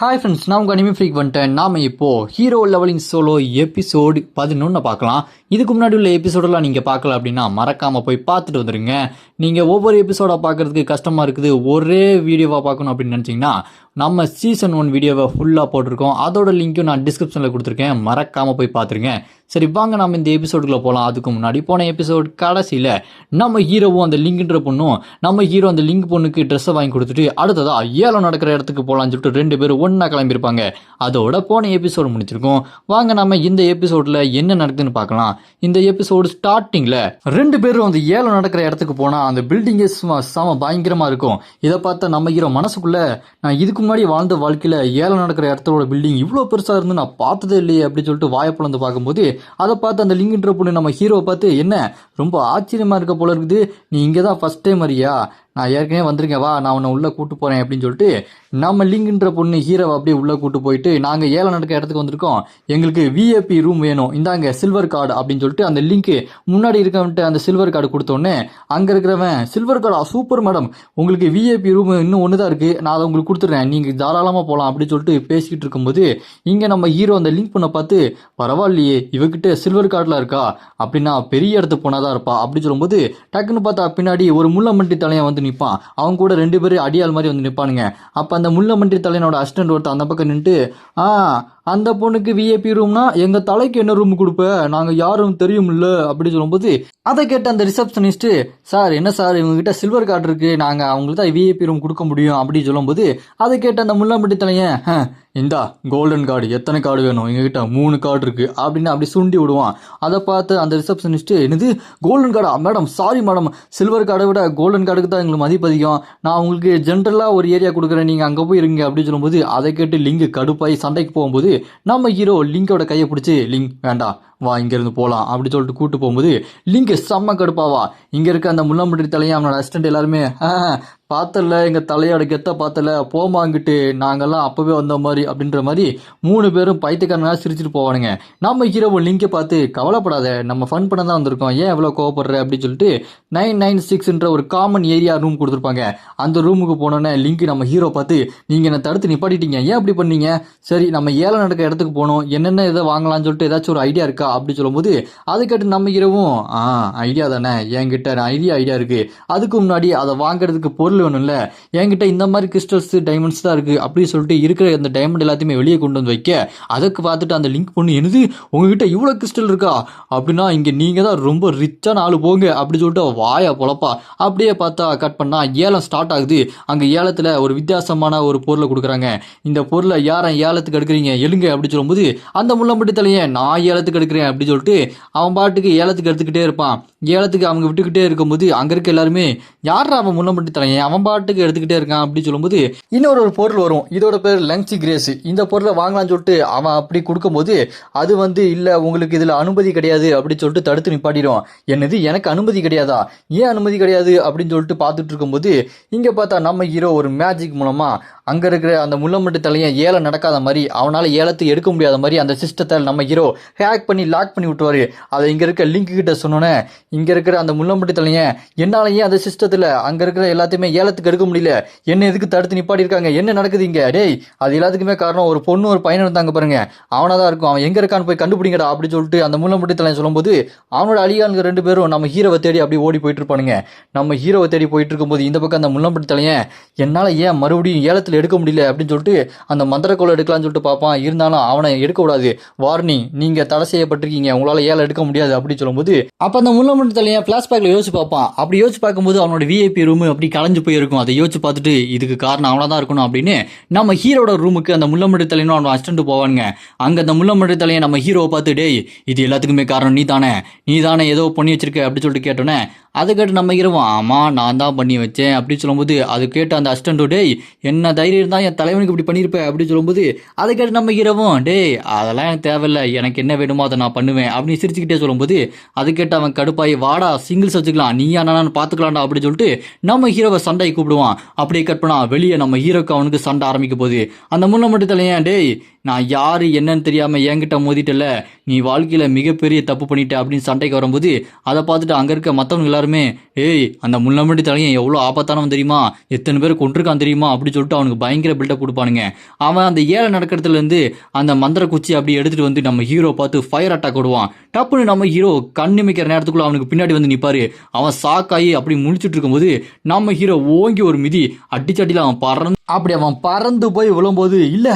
Hi friends, நான் உங்கள் anime freak வந்துட்டேன். நாம் இப்போது ஹீரோ லெவலிங் சோலோ எபிசோடு 11 பார்க்கலாம். இதுக்கு முன்னாடி உள்ள எபிசோடெல்லாம் நீங்கள் பார்க்கல அப்படின்னா மறக்காமல் போய் பார்த்துட்டு வந்துடுங்க. நீங்கள் ஒவ்வொரு எபிசோடாக பார்க்குறதுக்கு கஷ்டமாக இருக்குது, ஒரே வீடியோவாக பார்க்கணும் அப்படின்னு நினச்சிங்கன்னா நம்ம சீசன் 1 வீடியோவை ஃபுல்லாக போட்டிருக்கோம். அதோட லிங்க்கும் நான் டிஸ்கிரிப்ஷனில் கொடுத்துருக்கேன், மறக்காமல் போய் பார்த்துருங்க. சரி வாங்க நம்ம இந்த எபிசோடுக்குள்ளே போகலாம். அதுக்கு முன்னாடி போன எபிசோடு கடைசியில் நம்ம ஹீரோவும் அந்த லிங்க்ன்ற பொண்ணும் நம்ம ஹீரோ அந்த லிங்க் பொண்ணுக்கு ட்ரெஸ்ஸை வாங்கி கொடுத்துட்டு அடுத்ததாக ஏலம் நடக்கிற இடத்துக்கு போகலான்னு சொல்லிட்டு 2 பேரும் ஒன்றா கிளம்பியிருப்பாங்க. அதோட போன எபிசோடு முடிச்சிருக்கோம். வாங்க நம்ம இந்த எபிசோடில் என்ன நடக்குதுன்னு பார்க்கலாம். இந்த எபிசோடு ஸ்டார்டிங்கில் 2 பேரும் அந்த ஏலம் நடக்கிற இடத்துக்கு போனால் அந்த பில்டிங்கே செம பயங்கரமாக இருக்கும். இதை பார்த்தா நம்ம ஹீரோ மனசுக்குள்ளே நான் இதுக்கு முன்னாடி வாழ்ந்த வாழ்க்கையில் ஏலம் நடக்கிற இடத்தோட பில்டிங் இவ்வளோ பெருசாக இருந்து நான் பார்த்ததே இல்லையே அப்படின்னு சொல்லிட்டு வாயப்பழந்து பார்க்கும்போது அதை பார்த்து அந்த லிங்குன்ற பொண்ணு நம்ம ஹீரோவை பார்த்து என்ன ரொம்ப ஆச்சரியமாக இருக்க போல இருக்குது, நீ இங்கே தான் ஃபஸ்ட் டைம் வரியா, நான் ஏற்கனவே வந்திருக்கேன், வா நான் உன்னை உள்ளே கூட்டு போகிறேன் அப்படின்னு சொல்லிட்டு நம்ம லிங்குன்ற பொண்ணு ஹீரோவை அப்படியே உள்ளே கூட்டு போயிட்டு நாங்கள் ஏலம் நடக்க இடத்துக்கு வந்திருக்கோம், எங்களுக்கு விஐபி ரூம் வேணும், இந்தாங்க சில்வர் கார்டு அப்படின்னு சொல்லிட்டு அந்த லிங்க்கு முன்னாடி இருக்கவன்ட்டு அந்த சில்வர் கார்டு கொடுத்தோன்னே அங்கே இருக்கிறவன் சில்வர் கார்டா சூப்பர் மேடம், உங்களுக்கு விஐபி ரூம் இன்னும் ஒன்று தான் இருக்குது, நான் அதை உங்களுக்கு கொடுத்துட்றேன், நீங்கள் தாராளமாக போகலாம் அப்படின்னு சொல்லிட்டு பேசிக்கிட்டு இருக்கும்போது இங்கே நம்ம ஹீரோ அந்த லிங்க் பொண்ணை பார்த்து பரவாயில்லையே இவகிட்ட சில்வர் கார்டெலாம் இருக்கா, அப்படின்னா பெரிய இடத்துக்கு போனாதான் இருப்பா அப்படி சொல்லும்போது டக்குன்னு பார்த்தா பின்னாடி ஒரு முள்ளமண்டி தலையன் வந்து நிற்பான். அவங்க கூட 2 பேரும் அடியால் மாதிரி வந்து நிற்பானுங்க. அப்போ அந்த முள்ளமண்டி தலையனோட அசிஸ்டன்ட் ஒருத்தர் அந்த பக்கம் நின்றுட்டு அந்த பொண்ணுக்கு விஐபி ரூம்னா எங்கள் தலைக்கு என்ன ரூம் கொடுப்ப, நாங்கள் யாரும் தெரியும்ல அப்படி சொல்லும்போது அதை கேட்ட அந்த ரிசப்ஷனிஸ்ட்டு சார் என்ன சார் இவங்ககிட்ட சில்வர் கார்டு இருக்குது, நாங்கள் அவங்களுக்கு தான் விஐபி ரூம் கொடுக்க முடியும் அப்படி சொல்லும்போது அதை கேட்ட அந்த முள்ளம்பட்டி தலையன் இந்தா கோல்டன் கார்டு எத்தனை கார்டு வேணும், எங்ககிட்ட 3 கார்டு இருக்குது அப்படின்னு அப்படி சுண்டி விடுவான். அதை பார்த்து அந்த ரிசப்ஷனிஸ்ட்டு என்னது கோல்டன் கார்டா மேடம், சாரி மேடம், சில்வர் கார்டை விட கோல்டன் கார்டுக்கு தான் எங்களுக்கு மதிப்பு அதிகம், நான் உங்களுக்கு ஜென்ரலாக ஒரு ஏரியா கொடுக்குறேன், நீங்கள் அங்கே போய் இருங்க அப்படின்னு சொல்லும்போது அதை கேட்டு லிங்க் கடுப்பாய் சண்டைக்கு போகும்போது நம்ம ஹீரோ லிங்கோட கையை பிடிச்சி லிங்க் வேண்டாம் வா இங்கேருந்து போகலாம் அப்படி சொல்லிட்டு கூட்டு போகும்போது லிங்க் செம்ம கடுப்பாவா. இங்கே இருக்க அந்த முள்ளம்பட்டி தலையை அவனோட அசிஸ்டன்ட் எல்லாருமே பார்த்தல எங்கள் தலையோட கெத்த பார்த்தல போமாங்கிட்டு நாங்கள்லாம் அப்போவே வந்த மாதிரி அப்படின்ற மாதிரி 3 பேரும் பைத்தியக்காரனாக சிரிச்சிட்டு போவானுங்க. நம்ம ஹீரோவை லிங்கை பார்த்து கவலைப்படாத நம்ம ஃபன் பண்ண தான் வந்திருக்கோம், ஏன் எவ்வளோ கோவப்படுற அப்படின்னு சொல்லிட்டு 996 ஒரு காமன் ஏரியா ரூம் கொடுத்துருப்பாங்க. அந்த ரூமுக்கு போனோன்னே லிங்க் நம்ம ஹீரோ பார்த்து நீங்கள் என்னை தடுத்து நிப்பாட்டிட்டீங்க, ஏன் அப்படி பண்ணீங்க, சரி நம்ம ஏலம் நடக்க இடத்துக்கு போகணும், என்னென்ன இதை வாங்கலாம்னு சொல்லிட்டு ஏதாச்சும் ஒரு ஐடியா இருக்கா அப்படி சொல்லும்போது அதை கேட்டு நம்ம ஹீரோவும் ஐடியா தானே என்கிட்ட ஐடியா இருக்குது, அதுக்கு முன்னாடி அதை வாங்குறதுக்கு பொருள் வேணும்ல, என்கிட்ட இந்த மாதிரி கிறிஸ்டல்ஸ் டைமண்ட்ஸ் தான் இருக்குது அப்படின்னு சொல்லிட்டு இருக்கிற அந்த டைமண்ட் எல்லாத்தையுமே வெளியே கொண்டு வந்து வைக்க அதுக்கு பார்த்துட்டு அந்த லிங்க் பொண்ணு என்னது உங்ககிட்ட இவ்வளோ கிறிஸ்டல் இருக்கா, அப்படின்னா இங்கே நீங்கள் தான் ரொம்ப ரிச்சான ஆள் போங்க அப்படி சொல்லிட்டு வாயா பொழப்பா. அப்படியே பார்த்தா கட் பண்ணால் ஏலம் ஸ்டார்ட் ஆகுது. அங்கே ஏலத்தில் ஒரு வித்தியாசமான ஒரு பொருளை கொடுக்குறாங்க. இந்த பொருளை யாரை ஏலத்துக்கு எடுக்கிறீங்க எழுங்க அப்படி சொல்லும்போது அந்த முள்ளம்பட்டி தலையை நான் ஏலத்துக்கு எடுக்கிறேன் அப்படி சொல்லிட்டு அவன் பாட்டுக்கு ஏலத்துக்கு எடுத்துக்கிட்டே இருப்பான். ஏலத்துக்கு அவங்க விட்டுக்கிட்டே இருக்கும்போது அங்கே இருக்க எல்லாருமே யார் அவன் முள்ளம்பட்டி தலையன் அவன் பாட்டுக்கு எடுத்துக்கிட்டே இருக்கான் அப்படி சொல்லும்போது இன்னொரு பொருள் வரும், இதோட பேர் லங்சி கிரேஸ், இந்த பொருளை வாங்கலாம்னு சொல்லிட்டு அவன் அப்படி கொடுக்கும்போது அது இல்லை உங்களுக்கு இதில் அனுமதி கிடையாது அப்படின்னு சொல்லிட்டு தடுத்து நிப்பாட்டிடும். என்னது எனக்கு அனுமதி கிடையாதா, ஏன் அனுமதி கிடையாது அப்படின்னு சொல்லிட்டு பார்த்துட்டு இருக்கும்போது இங்கே பார்த்தா நம்ம ஹீரோ ஒரு மேஜிக் மூலமாக அங்கே இருக்கிற அந்த முள்ளம்பட்டி தலையன் ஏலம் நடக்காத மாதிரி அவனால் ஏலத்தை எடுக்க முடியாத மாதிரி அந்த சிஸ்டத்தை நம்ம ஹீரோ ஹேக் பண்ணி லாக் பண்ணி விட்டுருவாரு. அதை இங்கே இருக்க லிங்க் கிட்ட சொன்னோன்னே இங்கே இருக்கிற அந்த முள்ளம்பட்டி தலையன் என்னால் ஏன் அந்த சிஸ்டத்தில் அங்கே இருக்கிற எல்லாத்தையுமே ஏலத்துக்கு எடுக்க முடியல, என்ன எதுக்கு தடுத்து நிப்பாட்டி இருக்காங்க, என்ன நடக்குது இங்கே, டேய் அது எல்லாத்துக்குமே காரணம் ஒரு பொண்ணு ஒரு பையன் இருந்தாங்க பாருங்க, அவனாக தான் இருக்கும், அவன் எங்கே இருக்கான்னு போய் கண்டுபிடிங்கடா அப்படி சொல்லிட்டு அந்த முள்ளம்பட்டி தலையன் சொல்லும்போது அவனோட அழியானுங்க 2 பேரும் நம்ம ஹீரோவை தேடி அப்படி ஓடி போயிட்டு இருப்பானுங்க. நம்ம ஹீரோவை தேடி போயிட்டு இருக்கும்போது இந்த பக்கம் அந்த முள்ளம்பட்டி தலையன் என்னால் ஏன் மறுபடியும் ஏலத்தில் எடுக்க முடியல அப்படின்னு சொல்லிட்டு அந்த மந்திரக்கோளை எடுக்கலாம்னு சொல்லிட்டு பார்ப்பான். இருந்தாலும் அவனை எடுக்க கூடாது, வார்னிங் நீங்க தடை செய்யப்பட்டிருக்கீங்க, உங்களால ஏலம் எடுக்க முடியாது அப்படின்னு சொல்லும்போது அப்ப அந்த முள்ளம்பட்டி தலையன் பிளாஷ்பேக்ல யோசிச்சு பார்ப்பான். அப்படி யோசிச்சு பார்க்கும்போது அவனோட விஐபி ரூம் அப்படி கலைஞ்சு போயிருக்கும். அதை யோசிச்சு பார்த்துட்டு இதுக்கு காரணம் அவனா தான் இருக்கணும் அப்படின்னு நம்ம ஹீரோட ரூமுக்கு அந்த முள்ளம்பட்டி தலையனும் அவன் அசிஸ்டன்ட் போவானுங்க. அங்க அந்த முள்ளம்பட்டி தலையன் நம்ம ஹீரோவை பார்த்து டேய் இது எல்லாத்துக்குமே காரணம் நீ தானே ஏதோ பண்ணி வச்சிருக்க அப்படின்னு சொல்லிட்டு கேட்டோன்னே அதை கேட்டு நம்ம ஹீரோவும் ஆமாம் நான் தான் பண்ணி வச்சேன் அப்படின்னு சொல்லும்போது அது கேட்டு அந்த அசிஸ்டன்ட் டேய் என்ன தைரியம் இருந்தால் என் தலைவனுக்கு இப்படி பண்ணியிருப்பேன் அப்படின்னு சொல்லும்போது அதை கேட்டு நம்ம ஹீரோவும் டேய் அதெல்லாம் எனக்கு தேவையில்லை, எனக்கு என்ன வேணுமோ அதை நான் பண்ணுவேன் அப்படின்னு சிரிச்சுக்கிட்டே சொல்லும்போது அது கேட்டு அவன் கடுப்பாய் வாடா சிங்கிள்ஸ் வச்சுக்கலாம் நீயா நான் பார்த்துக்கலாம்டா அப்படின்னு சொல்லிட்டு நம்ம ஹீரோவை சண்டையை கூப்பிடுவான். அப்படியே கட் பண்ணா வெளியே நம்ம ஹீரோக்கு அவனுக்கு சண்டை ஆரம்பிக்க போகுது. அந்த முள்ளம்பட்டி தலையன் டேய் நான் யாரு என்னன்னு தெரியாம என்கிட்ட மோதிட்டல, நீ வாழ்க்கையில மிகப்பெரிய தப்பு பண்ணிட்ட அப்படின்னு சண்டைக்கு வரும்போது அதை பார்த்துட்டு அங்க இருக்க மற்றவங்க எல்லாருமே, ஏய் அந்த முள்ளம்பட்டி தலையன் எவ்வளோ ஆபத்தானவன் தெரியுமா, எத்தனை பேர் கொண்டிருக்கான் தெரியுமா அப்படி சொல்லிட்டு அவனுக்கு பயங்கர பில்டப் கொடுப்பானுங்க. அவன் அந்த ஏழை நடக்கிறதுல இருந்து அந்த மந்திர குச்சி அப்படி எடுத்துட்டு வந்து நம்ம ஹீரோ பார்த்து ஃபயர் அட்டாக் விடுவான். டப்புன்னு நம்ம ஹீரோ கண்ணிமைக்கிற நேரத்துக்குள்ள அவனுக்கு பின்னாடி வந்து நிப்பாரு. அவன் சாக்காயி அப்படி முழிச்சுட்டு இருக்கும்போது நம்ம ஹீரோ ஓங்கி ஒரு மிதி அடிச்சடியில் அவன் பறந்து போய் விழும்போது, இல்ல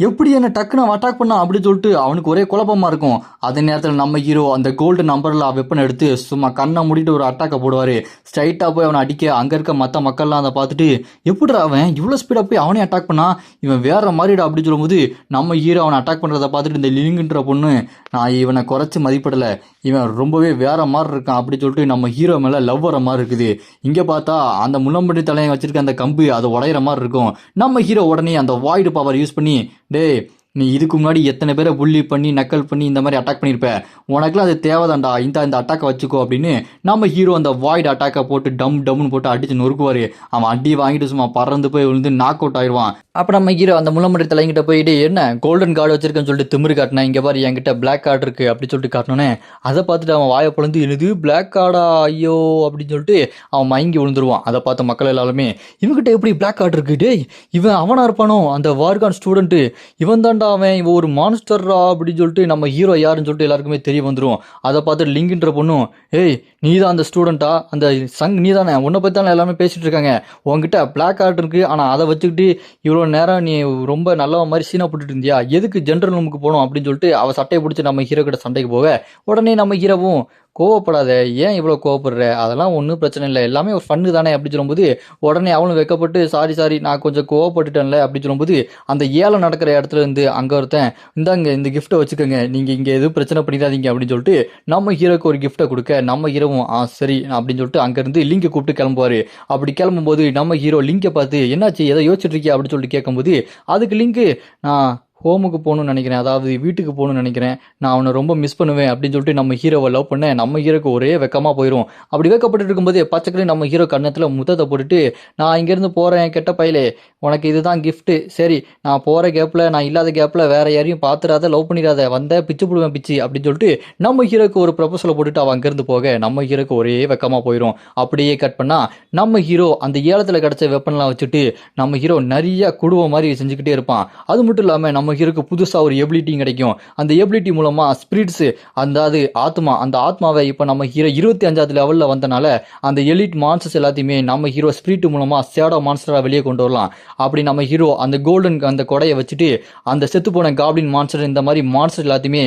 எப்படி என்ன டக்குன்னு அவன் அட்டாக் பண்ணான் அப்படின்னு சொல்லிட்டு அவனுக்கு ஒரே குழப்பமா இருக்கும். அதே நேரத்தில் நம்ம ஹீரோ அந்த கோல்டு நம்பர்ல வெப்பன் எடுத்து சும்மா கண்ணை மூடிட்டு ஒரு அட்டாக்கை போடுவாரு. ஸ்ட்ரைட்டா போய் அவனை அடிக்க அங்க இருக்க மற்ற மக்கள்லாம் அதை பார்த்துட்டு, எப்படி அவன் இவ்வளோ ஸ்பீடா போய் அவனே அட்டாக் பண்ணா, இவன் வேற மாதிரிடா அப்படின்னு சொல்லும்போது நம்ம ஹீரோ அவனை அட்டாக் பண்றதை பார்த்துட்டு இந்த லிங்குன்ற பொண்ணு, நான் இவனை குறைச்சி மதிப்பிடல, இவன் ரொம்பவே வேற மாதிரி இருக்கான் அப்படி சொல்லிட்டு நம்ம ஹீரோ மேல லவ் வர மாதிரி இருக்குது. இங்க பார்த்தா அந்த முள்ளம்பட்டி தலையை வச்சிருக்க அந்த கம்பு அது உடையிற மாதிரி இருக்கும். நம்ம ஹீரோ உடனே அந்த வாய்டு பவர் யூஸ் பண்ணி, டேய் நீ இதுக்கு முன்னாடி எத்தனை பேரை புள்ளி பண்ணி நக்கல் பண்ணி இந்த மாதிரி அட்டாக் பண்ணியிருப்ப, உனக்குலாம் அது தேவைதான்டா, இந்த அட்டாக்கை வச்சுக்கோ அப்படின்னு நம்ம ஹீரோ அந்த வாய்டு அட்டாக்கை போட்டு டம்னு போட்டு அடிச்சு நொறுக்குவாரு. அவன் அடி வாங்கிட்டு சும்மா பறந்து போய் விழுந்து நாக் அவுட் ஆயிடுவான். அப்போ நம்ம ஹீரோ அந்த முள்ளம்பட்டி தலைங்கிட்ட போயிட்டு, என்ன கோல்டன் கார்டு வச்சிருக்கேன்னு சொல்லிட்டு திமிரு காட்டினேன், இங்கே பாரு என்கிட்ட பிளாக் கார்டு இருக்கு அப்படி சொல்லிட்டு காட்டினோன்னே அதை பார்த்துட்டு அவன் வாயை பொழுந்து, எழுது பிளாக் கார்டா ஐயோ அப்படின்னு சொல்லிட்டு அவன் மயங்கி விழுந்துருவான். அதை பார்த்த மக்கள் எல்லாருமே, இவங்கிட்ட எப்படி பிளாக் கார்டு இருக்கு, டேய் இவன் அவனா இருப்பானோ அந்த வார்கான் ஸ்டூடெண்ட்டு, இவன் தான்டா அவன், இவன் ஒரு மான்ஸ்டர்ரா அப்படின்னு சொல்லிட்டு நம்ம ஹீரோ யாருன்னு சொல்லிட்டு எல்லாருக்குமே தெரிய வந்துடும். அதை பார்த்துட்டு லிங்குன்ற பொண்ணும், ஏய் நீ தான் அந்த ஸ்டூடெண்ட்டா, அந்த சங் நீ தானே, உன்னை பற்றி தானே எல்லாமே பேசிட்டு இருக்காங்க, உங்ககிட்ட பிளாக் கார்டு இருக்கு, ஆனால் அதை வச்சுக்கிட்டு இவ்வளோ நேரம் நீ ரொம்ப நல்ல மாதிரி சீனா போட்டுட்டு இருந்தியா, எதுக்கு ஜென்ரல் ரூமுக்கு போகணும் அப்படின்னு சொல்லிட்டு அவள் சட்டையை பிடிச்சி நம்ம ஹீரோ கிட்ட சண்டைக்கு போக, உடனே நம்ம ஹீரோவும், கோவப்படாத, ஏன் இவ்வளோ கோவப்படுற, அதெல்லாம் ஒன்றும் பிரச்சனை இல்லை, எல்லாமே ஒரு ஃபன்னு தானே அப்படி சொல்லும்போது உடனே அவனும் வெக்கப்பட்டு, சாரி நான் கொஞ்சம் கோவப்பட்டுட்டேன்ல அப்படி சொல்லும்போது அந்த ஏலம் நடக்கிற இடத்துல இருந்து அங்கே ஒருத்தன், இந்தாங்க இந்த கிஃப்ட்டை வச்சுக்கோங்க, நீங்கள் இங்கே எதுவும் பிரச்சனை பண்ணிடாதீங்க அப்படின்னு சொல்லிட்டு நம்ம ஹீரோக்கு ஒரு கிஃப்ட்டை கொடுக்க, நம்ம ஹீரோவும் சரி அப்படின்னு சொல்லிட்டு அங்கேருந்து லிங்கை கூப்பிட்டு கிளம்புவார். அப்படி கிளம்பும்போது நம்ம ஹீரோ லிங்கை பார்த்து, என்னாச்சு எதை யோசிச்சுட்டு இருக்கியா அப்படின்னு சொல்லிட்டு கேட்கும்போது, அதுக்கு லிங்கு, நான் ஹோமுக்கு போகணும்னு நினைக்கிறேன், அதாவது வீட்டுக்கு போகணும்னு நினைக்கிறேன், நான் அவனை ரொம்ப மிஸ் பண்ணுவேன் அப்படின்னு சொல்லிட்டு நம்ம ஹீரோவை லவ் பண்ணேன். நம்ம ஹீரோக்கு ஒரே வெக்கமாக போயிடும். அப்படி வைக்கப்பட்டு இருக்கும்போது பச்சைக்கிளி நம்ம ஹீரோ கண்ணத்தில் முத்தத்தை போட்டுட்டு, நான் இங்கேருந்து போகிறேன் கெட்ட பையலே, உனக்கு இதுதான் கிஃப்ட்டு, சரி நான் போகிற கேப்பில், நான் இல்லாத கேப்பில் வேற யாரையும் பார்த்துடாத, லவ் பண்ணிடாத, வந்த பிச்சு போடுவேன் பிச்சு அப்படின்னு சொல்லிட்டு நம்ம ஹீரோக்கு ஒரு ப்ரொபோசலை போட்டுட்டு அவன் அங்கேருந்து போக நம்ம ஹீரோக்கு ஒரே வெக்கமாக போயிடும். அப்படியே கட் பண்ணால் நம்ம ஹீரோ அந்த ஏலத்தில் கிடச்ச வெப்பன்லாம் வச்சுட்டு நம்ம ஹீரோ நிறைய குடும்பம் மாதிரி செஞ்சுக்கிட்டே இருப்பான். அது மட்டும் இல்லாமல் நம்ம ஹீரோக்கு புதுசாக ஒரு எபிலிட்டியும் கிடைக்கும். அந்த எபிலிட்டி மூலமாக ஸ்பிரிட்ஸு, அதாவது ஆத்மா, அந்த ஆத்மாவை இப்போ நம்ம ஹீரோ 25வது லெவலில் வந்தனால அந்த எலிட் மான்ஸ்டர்ஸ் எல்லாத்தையுமே நம்ம ஹீரோ ஸ்பிரிட் மூலமாக ஷேடோ மான்ஸ்டராக வெளியே கொண்டு வரலாம். அப்படி நம்ம ஹீரோ அந்த கோல்டன் அந்த கொடையை வச்சுட்டு அந்த செத்து போன காப்ளின் மான்ஸ்டர் இந்த மாதிரி மான்ஸ்டர் எல்லாத்தையுமே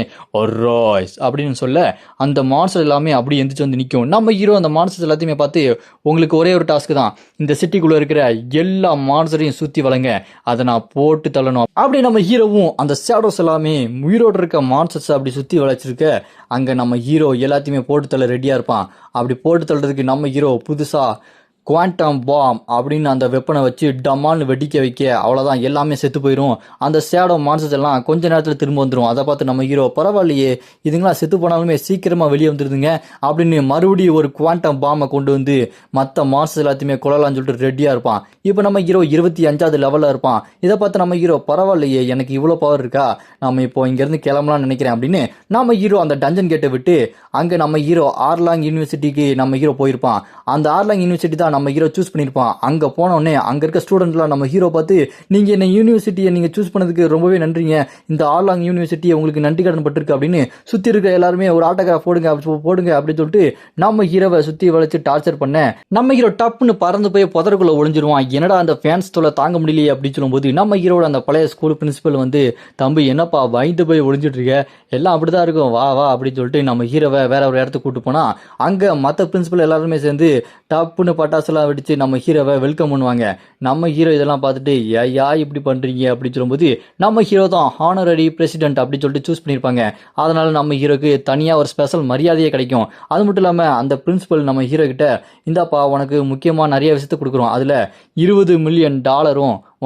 ராய்ஸ் அப்படின்னு சொல்ல அந்த மான்ஸ்டர் எல்லாமே அப்படி எந்திரிச்சு வந்து நிற்கும். நம்ம ஹீரோ அந்த மான்ஸ்டர்ஸ் எல்லாத்தையுமே பார்த்து, உங்களுக்கு ஒரே ஒரு டாஸ்க் தான், இந்த சிட்டிக்குள்ளே இருக்கிற எல்லா மான்ஸ்டரையும் சுற்றி வளங்க, அதை நான் போட்டு தள்ளணும். அப்படி நம்ம ஹீரோவும் அந்த ஷேடோஸ் எல்லாமே உயிரோடு இருக்க மான்ஸ்டர்ஸ் அப்படி சுற்றி வளைச்சிருக்க அங்கே நம்ம ஹீரோ எல்லாத்தையுமே போட்டு தள்ள ரெடியாக இருப்பான். அப்படி போட்டு தள்ளுறதுக்கு நம்ம ஹீரோ புதுசாக குவாண்டம் பாம் அப்படின்னு அந்த வெப்பனை வச்சு டமால்னு வெடிக்க வைக்க, அவ்வளோதான் எல்லாமே செத்து போயிடும். அந்த ஷேடோ மான்ஸ்டர்ஸ் எல்லாம் கொஞ்ச நேரத்தில் திரும்ப வந்துடும். அதை பார்த்து நம்ம ஹீரோ, பரவாயில்லையே இதுங்களாம் செத்து போனாலுமே சீக்கிரமாக வெளியே வந்துடுதுங்க அப்படின்னு மறுபடியும் ஒரு குவாண்டம் பாமை கொண்டு வந்து மற்ற மான்ஸ்டர்ஸ் எல்லாத்தையுமே கொள்ளலாம்னு சொல்லிட்டு ரெடியாக இருப்பான். இப்போ நம்ம ஹீரோ 25வது லெவலில் இருப்பான். இதை பார்த்து நம்ம ஹீரோ, பரவாயில்லையே எனக்கு இவ்வளோ பவர் இருக்கா, நம்ம இப்போ இங்கேருந்து கிளம்பலாம்னு நினைக்கிறேன் அப்படின்னு நம்ம ஹீரோ அந்த டஞ்சன் கேட்டை விட்டு அங்கே நம்ம ஹீரோ ஆர்லாங் யூனிவர்சிட்டிக்கு நம்ம ஹீரோ போயிருப்பான். அந்த ஆர்லாங் யூனிவர்சிட்டி தான் நம்ம ஹீரோ சூஸ் பண்ணியிருப்பான். அங்கே போனோடனே அங்கே இருக்க ஸ்டூடெண்ட்லாம் நம்ம ஹீரோ பார்த்து, நீங்கள் என்ன யூனிவர்சிட்டியை நீங்கள் சூஸ் பண்ணதுக்கு ரொம்பவே நன்றிங்க, இந்த ஆர்லாங் யூனிவர்சிட்டியை உங்களுக்கு நன்றி கடன் பட்டிருக்கு அப்படின்னு சுற்றி இருக்க எல்லாருமே ஒரு ஆட்டோகிராஃப் போடுங்க அப்படின்னு சொல்லிட்டு நம்ம ஹீரோவை சுற்றி வளைச்சு டார்ச்சர் பண்ண நம்ம ஹீரோ டப்புன்னு பறந்து போய் புதருக்குள்ளே ஒளிஞ்சிருவான். என்னடா அந்த ஃபேன்ஸ் தொலை தாங்க முடியலையே அப்படின்னு சொல்லும்போது நம்ம ஹீரோட அந்த பழைய ஸ்கூல் பிரின்சிபல் வந்து, தம்பி என்னப்பா பயந்து போய் ஒளிஞ்சிட்டு இருக்க, எல்லாம் அப்படிதான் இருக்கும், வா அப்படின்னு சொல்லிட்டு நம்ம ஹீரோவை வேற ஒரு இடத்துக்கு கூட்டு போனா அங்கே மற்ற பிரின்சிபல் எல்லாருமே சேர்ந்து டப்புன்னு பட்டாசுலாம் வெடிச்சு நம்ம ஹீரோவை வெல்கம் பண்ணுவாங்க. நம்ம ஹீரோ இதெல்லாம் பார்த்துட்டு, ஏயா இப்படி பண்ணுறீங்க அப்படின்னு சொல்லும்போது நம்ம ஹீரோ தான் ஹானரரி பிரசிடென்ட் அப்படி சொல்லிட்டு சூஸ் பண்ணியிருப்பாங்க. அதனால நம்ம ஹீரோக்கு தனியாக ஒரு ஸ்பெஷல் மரியாதையே கிடைக்கும். அது மட்டும் இல்லாமல் அந்த பிரின்சிபல் நம்ம ஹீரோ கிட்ட, இந்தாப்பா உனக்கு முக்கியமாக நிறைய விஷயத்தை கொடுக்குறோம், அதில் $20 மில்லியன்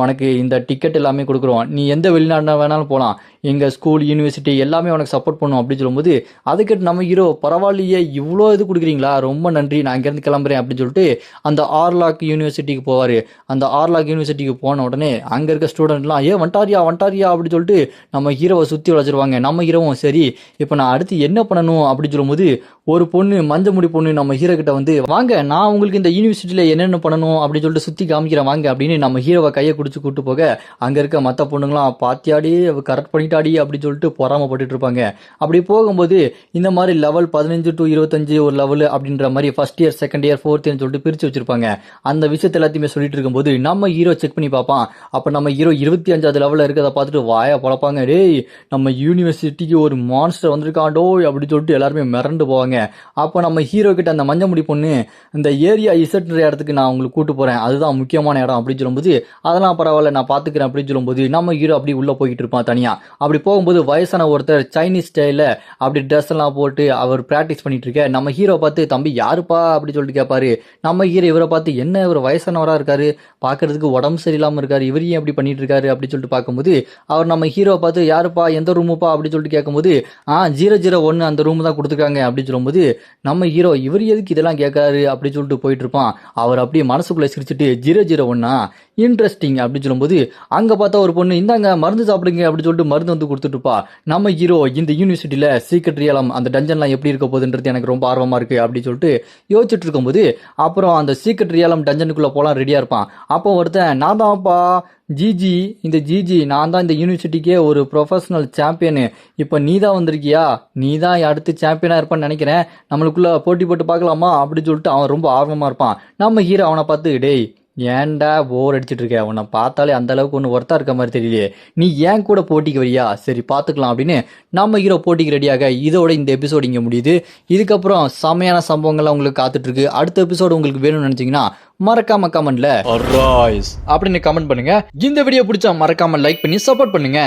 உனக்கு இந்த டிக்கெட் எல்லாமே கொடுக்குறோம், நீ எந்த வெளிநாடு வேணாலும் போகலாம், எங்கள் ஸ்கூல் யூனிவர்சிட்டி எல்லாமே உனக்கு சப்போர்ட் பண்ணும் அப்படின்னு சொல்லும்போது அதுக்கிட்ட நம்ம ஹீரோ பரவாயில்லையே இவ்வளோ இது கொடுக்குறீங்களா, ரொம்ப நன்றி, நான் இங்கேருந்து கிளம்புறேன் அப்படின்னு சொல்லிட்டு அந்த ஆர்லாக் யூனிவர்சிட்டிக்கு போவார். அந்த ஆர்லாக் யூனிவர்சிட்டிக்கு போன உடனே அங்கே இருக்க ஸ்டூடெண்ட்லாம் வண்டாரியா அப்படின்னு சொல்லிட்டு நம்ம ஹீரோவை சுற்றி வளைச்சிருவாங்க. நம்ம ஹீரோவும் சரி இப்போ நான் அடுத்து என்ன பண்ணணும் அப்படின்னு சொல்லும்போது ஒரு பொண்ணு மஞ்ச முடி பொண்ணு நம்ம ஹீரோ கிட்ட வந்து வாங்க நான் உங்களுக்கு இந்த யூனிவர்சிட்டியில் என்னென்ன பண்ணணும் அப்படின்னு சொல்லிட்டு சுற்றி காமிக்கிறேன் வாங்க அப்படின்னு நம்ம ஹீரோவை கையை குடிச்சு கூட்டு போக அங்கே இருக்க மற்ற பொண்ணுங்களாம் பாத்தியாடி கரெக்ட் பண்ணிட்டாடி அப்படின்னு சொல்லிட்டு பொறாமப்பட்டு இருப்பாங்க. அப்படி போகும்போது இந்த மாதிரி லெவல் 15 to 25 ஒரு லெவல் அப்படின்ற மாதிரி first year second year fourth இயர்னு சொல்லிட்டு பிரித்து வச்சிருப்பாங்க. அந்த விஷயத்த எல்லாத்தையுமே சொல்லிட்டு இருக்கும்போது நம்ம ஹீரோ செக் பண்ணி பார்ப்பான். அப்போ நம்ம ஹீரோ 25வது லெவலில் இருக்கிறத பார்த்துட்டு வாயா பழப்பாங்க, டேய் நம்ம யூனிவர்சிட்டிக்கு ஒரு மான்ஸ்டர் வந்திருக்காண்டோ அப்படின்னு சொல்லிட்டு எல்லாருமே மிரண்டு போவாங்க. அப்போ நம்ம ஹீரோ கிட்ட அந்த மஞ்ச முடி பொண்ணு இந்த ஏரியா இசட்ன்ற இடத்துக்கு நான் உங்களுக்கு கூட்டு போறேன், அதுதான் முக்கியமான இடம் அப்படின்னு சொல்லும்போது அதெல்லாம் பரவாயில்ல நான் பாத்துக்கிறேன் அப்படின்னு சொல்லும்போது நம்ம ஹீரோ அப்படி உள்ள போய்கிட்டு இருப்பான் தனியா. அப்படி போகும்போது வயசான ஒருத்தர் சைனீஸ் ஸ்டைல அப்படி ட்ரெஸ் எல்லாம் போட்டு அவர் பிராக்டிஸ் பண்ணிட்டு இருக்க நம்ம ஹீரோ பார்த்து தம்பி யாருப்பா அப்படி சொல்லிட்டு கேட்பாரு. நம்ம ஹீரோ இவரை பார்த்து என்ன இவர் வயசானவரா இருக்காரு, பாக்குறதுக்கு உடம்பு சரியில்லாம இருக்காரு, இவர் ஏன் அப்படி பண்ணிட்டு இருக்காரு அப்படின்னு சொல்லிட்டு பார்க்கும்போது அவர் நம்ம ஹீரோவை பார்த்து யாருப்பா எந்த ரூமுப்பா அப்படின்னு சொல்லிட்டு கேட்கும்போது 001 அந்த ரூம் தான் கொடுத்துருக்காங்க அப்படின்னு சொல்லும்போது நம்ம ஹீரோ இவர் எதுக்கு இதெல்லாம் கேட்காரு அப்படின்னு சொல்லிட்டு போயிட்டு இருப்பான். அவர் அப்படியே மனசுக்குள்ள சிரிச்சுட்டு 001 இன்ட்ரெஸ்டிங் அப்படின்னு சொல்லும்போது அங்க பார்த்தா ஒரு பொண்ணு இந்தாங்க மருந்து சாப்பிடுங்க அப்படின்னு சொல்லிட்டு மருந்து வந்து கொடுத்துட்டு இருப்பா. நம்ம ஹீரோ இந்த யூனிவர்சிட்டியில சீக்ரெட் ரியலம் அந்த டஞ்சன்லாம் எப்படி இருக்க போகுதுன்றது எனக்கு ரொம்ப ஆர்வமா இருக்கு அப்படின்னு சொல்லிட்டு யோசிச்சுட்டு இருக்கும்போது அப்புறம் அந்த சீக்ரெட் ரியலம் டஞ்சனுக்குள்ள போலாம் ரெடியா இருப்பான். அப்போ ஒருத்தன் நான் தான்ப்பா ஜிஜி நான் தான் இந்த யூனிவர்சிட்டிக்கே ஒரு ப்ரொஃபஷனல் சாம்பியனு, இப்போ நீ தான் வந்திருக்கியா, நீ தான் அடுத்து சாம்பியனாக இருப்பான்னு நினைக்கிறேன், நம்மளுக்குள்ள போட்டி போட்டு பார்க்கலாமா அப்படின்னு சொல்லிட்டு அவன் ரொம்ப ஆர்வமாக இருப்பான். நம்ம ஹீரோ அவனை பார்த்து டேய் ஏன்டா போர் அடிச்சிட்டு இருக்க, உன்னை பார்த்தாலே அந்த அளவுக்கு ஒன்று ஒர்த்தா இருக்க மாதிரி தெரியலையே, நீ ஏன் கூட போட்டிக்கு வரியா, சரி பார்த்துக்கலாம் அப்படின்னு நம்ம ஹீரோ போட்டிக்கு ரெடியாக. இதோட இந்த எபிசோடு இங்கே முடியுது. இதுக்கப்புறம் செமையான சம்பவங்கள்லாம் உங்களுக்கு காத்துட்டு இருக்கு. அடுத்த எபிசோடு உங்களுக்கு வேணும்னு நினைச்சீங்கன்னா மறக்காம கமெண்ட்ல அப்படின்னு கமெண்ட் பண்ணுங்க. இந்த வீடியோ பிடிச்சா மறக்காம லைக் பண்ணி சப்போர்ட் பண்ணுங்க.